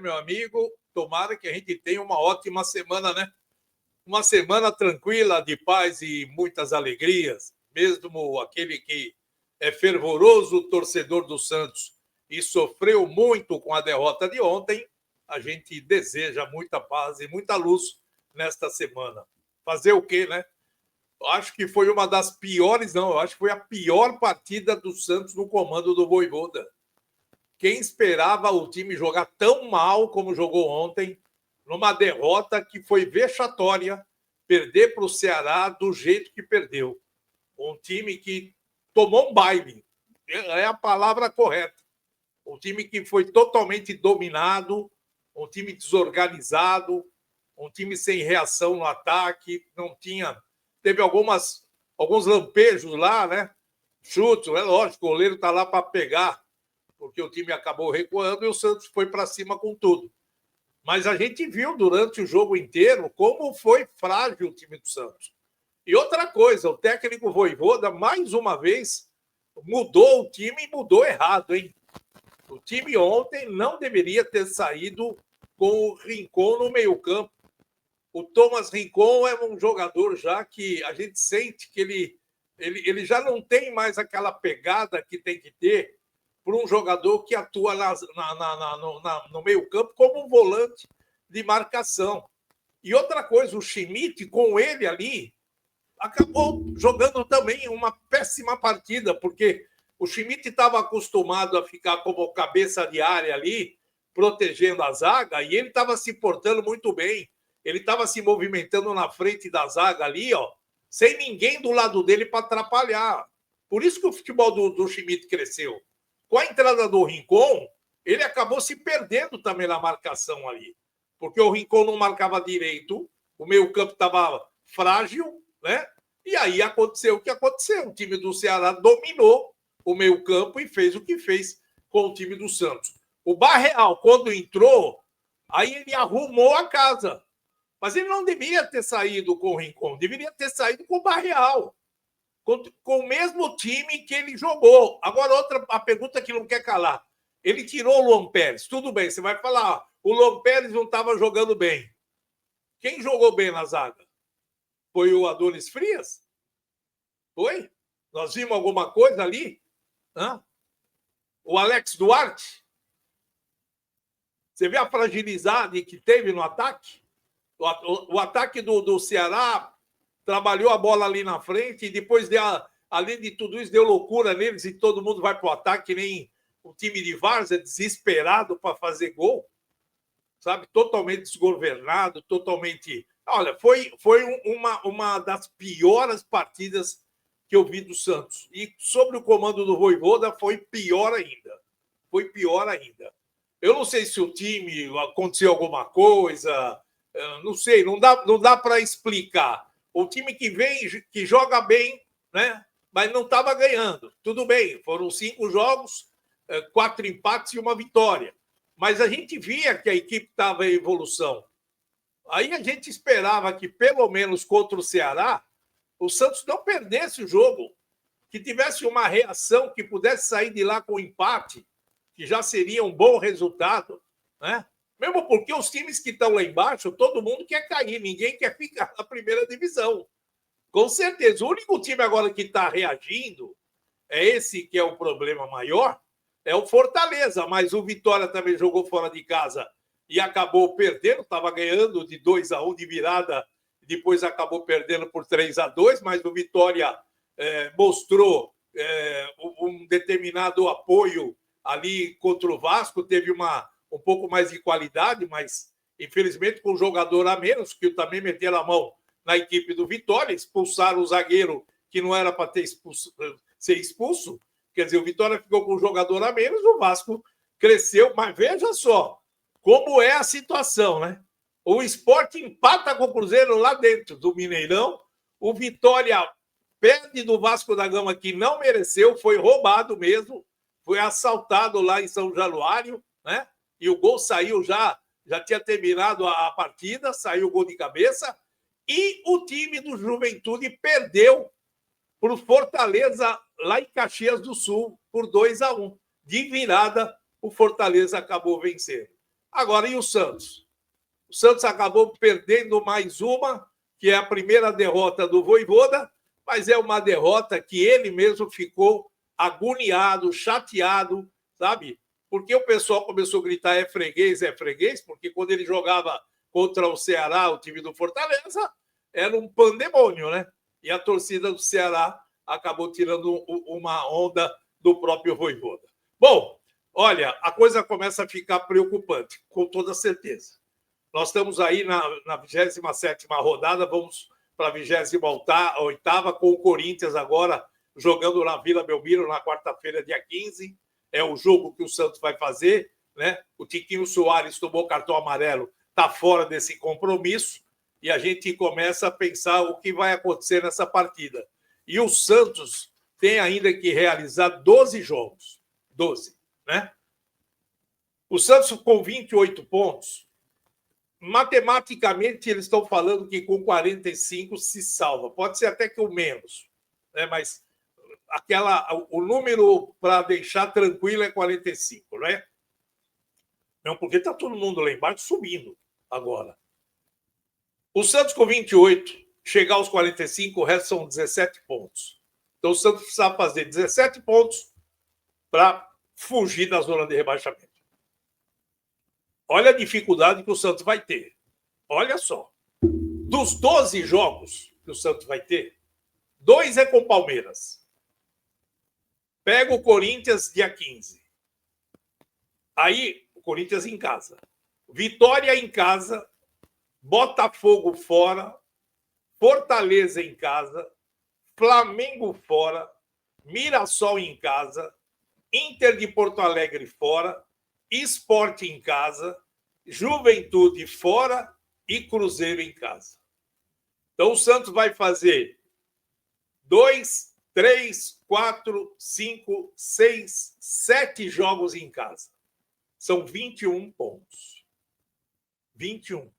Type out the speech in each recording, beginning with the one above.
meu amigo. Tomara que a gente tenha uma ótima semana, né? Uma semana tranquila, de paz e muitas alegrias. Mesmo aquele que é fervoroso torcedor do Santos e sofreu muito com a derrota de ontem, a gente deseja muita paz e muita luz nesta semana. Fazer o quê, né? Acho que foi uma das piores, não, eu acho que foi a pior partida do Santos no comando do Vojvoda. Quem esperava o time jogar tão mal como jogou ontem, numa derrota que foi vexatória, perder para o Ceará do jeito que perdeu. Um time que tomou um baile, é a palavra correta. Um time que foi totalmente dominado, um time desorganizado, um time sem reação no ataque, não tinha... Teve alguns lampejos lá, né? Chutes, é lógico, o goleiro está lá para pegar, porque o time acabou recuando e o Santos foi para cima com tudo. Mas a gente viu durante o jogo inteiro como foi frágil o time do Santos. E outra coisa, o técnico Vojvoda, mais uma vez, mudou o time e mudou errado, hein? O time ontem não deveria ter saído com o Rincon no meio-campo. O Thomas Rincon é um jogador já que a gente sente que ele já não tem mais aquela pegada que tem que ter para um jogador que atua no meio-campo como um volante de marcação. E outra coisa, o Schmidt, com ele ali, acabou jogando também uma péssima partida, porque o Schmidt estava acostumado a ficar como cabeça de área ali, protegendo a zaga, e ele estava se portando muito bem. Ele estava se movimentando na frente da zaga ali, ó, sem ninguém do lado dele para atrapalhar. Por isso que o futebol do Schmidt cresceu. Com a entrada do Rincon, ele acabou se perdendo também na marcação ali. Porque o Rincon não marcava direito, o meio-campo estava frágil, né? E aí aconteceu o que aconteceu. O time do Ceará dominou o meio-campo e fez o que fez com o time do Santos. O Barreal, quando entrou, aí ele arrumou a casa. Mas ele não deveria ter saído com o Rincon, deveria ter saído com o Barreal, com o mesmo time que ele jogou. Agora, a pergunta que não quer calar. Ele tirou o Luan Pérez. Tudo bem, você vai falar, o Luan Pérez não estava jogando bem. Quem jogou bem na zaga? Foi o Adonis Frias? Foi? Nós vimos alguma coisa ali? Hã? O Alex Duarte? Você vê a fragilidade que teve no ataque? O ataque do Ceará trabalhou a bola ali na frente e depois, além de tudo isso, deu loucura neles e todo mundo vai para o ataque, nem o time de Várzea, desesperado para fazer gol, sabe? Totalmente desgovernado, totalmente... Olha, foi uma das piores partidas que eu vi do Santos. E sobre o comando do Vojvoda, foi pior ainda. Foi pior ainda. Eu não sei se o time aconteceu alguma coisa... Não sei, não dá para explicar. O time que vem, que joga bem, né? Mas não estava ganhando. Tudo bem, foram 5 jogos, 4 empates e uma vitória. Mas a gente via que a equipe estava em evolução. Aí a gente esperava que, pelo menos contra o Ceará, o Santos não perdesse o jogo, que tivesse uma reação, que pudesse sair de lá com empate, que já seria um bom resultado, né? Mesmo porque os times que estão lá embaixo, todo mundo quer cair, ninguém quer ficar na primeira divisão. Com certeza. O único time agora que está reagindo, é esse que é o problema maior, é o Fortaleza. Mas o Vitória também jogou fora de casa e acabou perdendo, estava ganhando de 2-1 de virada, depois acabou perdendo por 3-2, mas o Vitória mostrou um determinado apoio ali contra o Vasco, teve um pouco mais de qualidade, mas infelizmente com um jogador a menos, que também meteram a mão na equipe do Vitória, expulsaram o zagueiro que não era para ser expulso, quer dizer, o Vitória ficou com um jogador a menos, o Vasco cresceu, mas veja só como é a situação, né? O Sport empata com o Cruzeiro lá dentro do Mineirão, o Vitória perde do Vasco da Gama, que não mereceu, foi roubado mesmo, foi assaltado lá em São Januário, né? E o gol saiu já tinha terminado a partida, saiu o gol de cabeça, e o time do Juventude perdeu para o Fortaleza, lá em Caxias do Sul, por 2-1. De virada, o Fortaleza acabou vencendo. Agora, e o Santos? O Santos acabou perdendo mais uma, que é a primeira derrota do Vojvoda, mas é uma derrota que ele mesmo ficou agoniado, chateado, sabe? Porque o pessoal começou a gritar é freguês, porque quando ele jogava contra o Ceará, o time do Fortaleza, era um pandemônio, né? E a torcida do Ceará acabou tirando uma onda do próprio Vojvoda. Bom, olha, a coisa começa a ficar preocupante, com toda certeza. Nós estamos aí na 27ª rodada, vamos para a 28ª, com o Corinthians agora jogando na Vila Belmiro na quarta-feira, dia 15. É o jogo que o Santos vai fazer, né? O Tiquinho Soares tomou cartão amarelo, está fora desse compromisso, e a gente começa a pensar o que vai acontecer nessa partida. E o Santos tem ainda que realizar 12 jogos. 12, né? O Santos com 28 pontos, matematicamente eles estão falando que com 45 se salva. Pode ser até que o menos, né? Mas o número para deixar tranquilo é 45, né? Não, porque está todo mundo lá embaixo subindo agora. O Santos com 28, chegar aos 45, o resto são 17 pontos. Então o Santos precisa fazer 17 pontos para fugir da zona de rebaixamento. Olha a dificuldade que o Santos vai ter. Olha só. Dos 12 jogos que o Santos vai ter, 2 é com o Palmeiras. Pega o Corinthians dia 15. Aí, o Corinthians em casa. Vitória em casa. Botafogo fora. Fortaleza em casa. Flamengo fora. Mirassol em casa. Inter de Porto Alegre fora. Sport em casa. Juventude fora. E Cruzeiro em casa. Então, o Santos vai fazer 2, 3, 4, 5, 6, 7 jogos em casa. São 21 pontos. 21.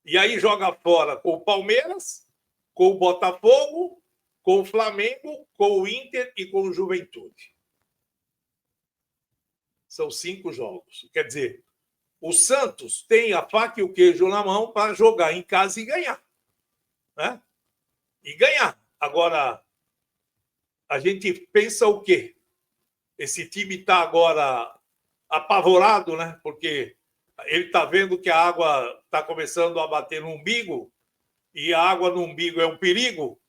E aí joga fora com o Palmeiras, com o Botafogo, com o Flamengo, com o Inter e com o Juventude. São 5 jogos. Quer dizer, o Santos tem a faca e o queijo na mão para jogar em casa e ganhar. Né? E ganhar. Agora, a gente pensa o quê? Esse time está agora apavorado, né? Porque ele está vendo que a água está começando a bater no umbigo, e a água no umbigo é um perigo.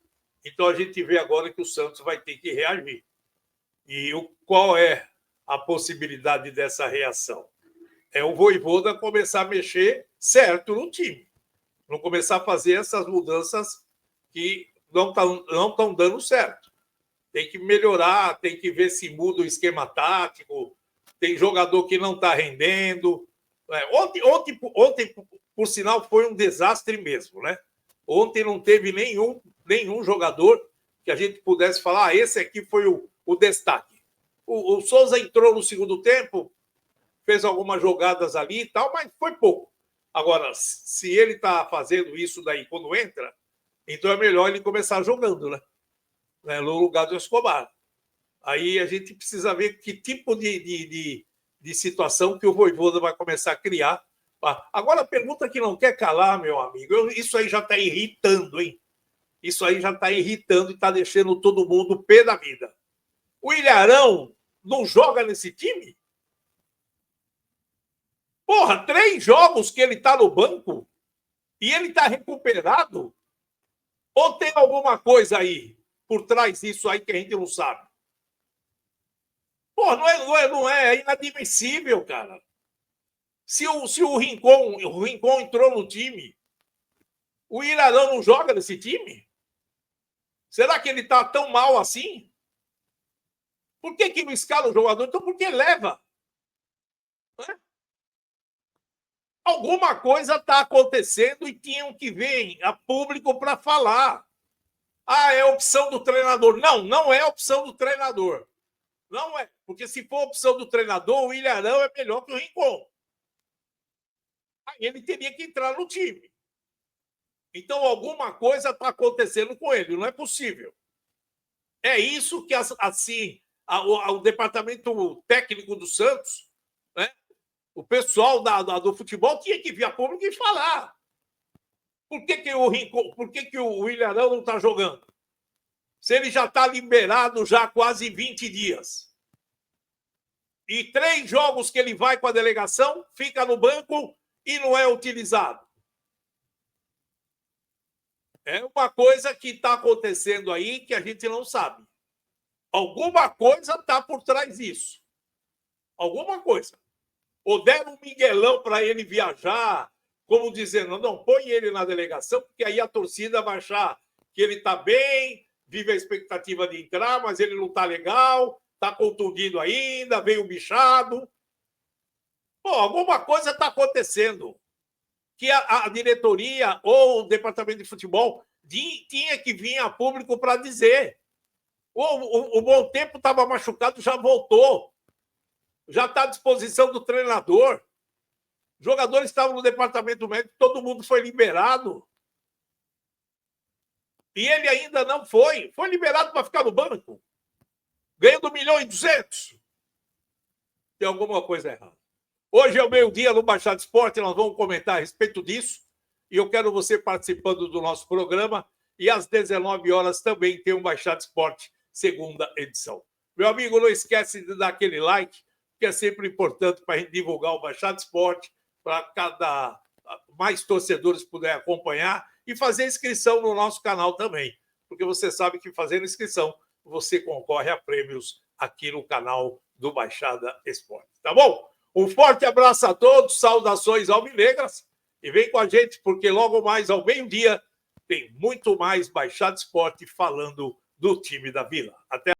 Então, a gente vê agora que o Santos vai ter que reagir. E qual é a possibilidade dessa reação? É o Vojvoda começar a mexer certo no time. Não começar a fazer essas mudanças que não estão dando certo. Tem que melhorar, tem que ver se muda o esquema tático. Tem jogador que não está rendendo. Ontem, por sinal, foi um desastre mesmo, né? Ontem não teve nenhum jogador que a gente pudesse falar, esse aqui foi o destaque. O Souza entrou no segundo tempo, fez algumas jogadas ali e tal, mas foi pouco. Agora, se ele está fazendo isso daí quando entra, então é melhor ele começar jogando, né? No lugar do Escobar. Aí a gente precisa ver que tipo de situação que o Vojvoda vai começar a criar. Agora, a pergunta que não quer calar, meu amigo, isso aí já está irritando, hein? Isso aí já está irritando e está deixando todo mundo pé da vida. O Ilharão não joga nesse time? Porra, 3 jogos que ele está no banco e ele está recuperado? Ou tem alguma coisa aí por trás disso aí que a gente não sabe? Pô, não é inadmissível, cara. Se o Rincon entrou no time, o Ilharão não joga nesse time? Será que ele está tão mal assim? Por que não escala o jogador? Então, por que leva? Né? Alguma coisa está acontecendo e tinham que vir a público para falar. Ah, é opção do treinador. Não é opção do treinador. Não é. Porque se for opção do treinador, o Ilharão é melhor que o Rincon. Aí ele teria que entrar no time. Então, alguma coisa está acontecendo com ele. Não é possível. É isso que, assim, o departamento técnico do Santos, né, O pessoal do futebol tinha que vir a público e falar. Por que o Ilharão não está jogando? Se ele já está liberado já há quase 20 dias. E 3 jogos que ele vai com a delegação, fica no banco e não é utilizado. É uma coisa que está acontecendo aí que a gente não sabe. Alguma coisa está por trás disso. Alguma coisa. Ou deram um miguelão para ele viajar, como dizendo, não, põe ele na delegação, porque aí a torcida vai achar que ele está bem, vive a expectativa de entrar, mas ele não está legal, está contundido ainda, veio bichado. Pô, alguma coisa está acontecendo. Que a diretoria ou o departamento de futebol tinha que vir a público para dizer. O Bom Tempo estava machucado, já voltou. Já está à disposição do treinador. Os jogadores estavam no departamento médico, todo mundo foi liberado. E ele ainda não foi. Foi liberado para ficar no banco. Ganhando 1.200.000. Tem alguma coisa errada. Hoje é o meio-dia no Baixada Esporte, nós vamos comentar a respeito disso. E eu quero você participando do nosso programa. E às 19 horas também tem um Baixada Esporte, segunda edição. Meu amigo, não esquece de dar aquele like, que é sempre importante para a gente divulgar o Baixada Esporte, para cada mais torcedores puderem acompanhar e fazer inscrição no nosso canal também. Porque você sabe que fazendo inscrição, você concorre a prêmios aqui no canal do Baixada Esporte. Tá bom? Um forte abraço a todos, saudações alvinegras e vem com a gente, porque logo mais ao meio-dia tem muito mais Baixada Esporte falando do time da Vila. Até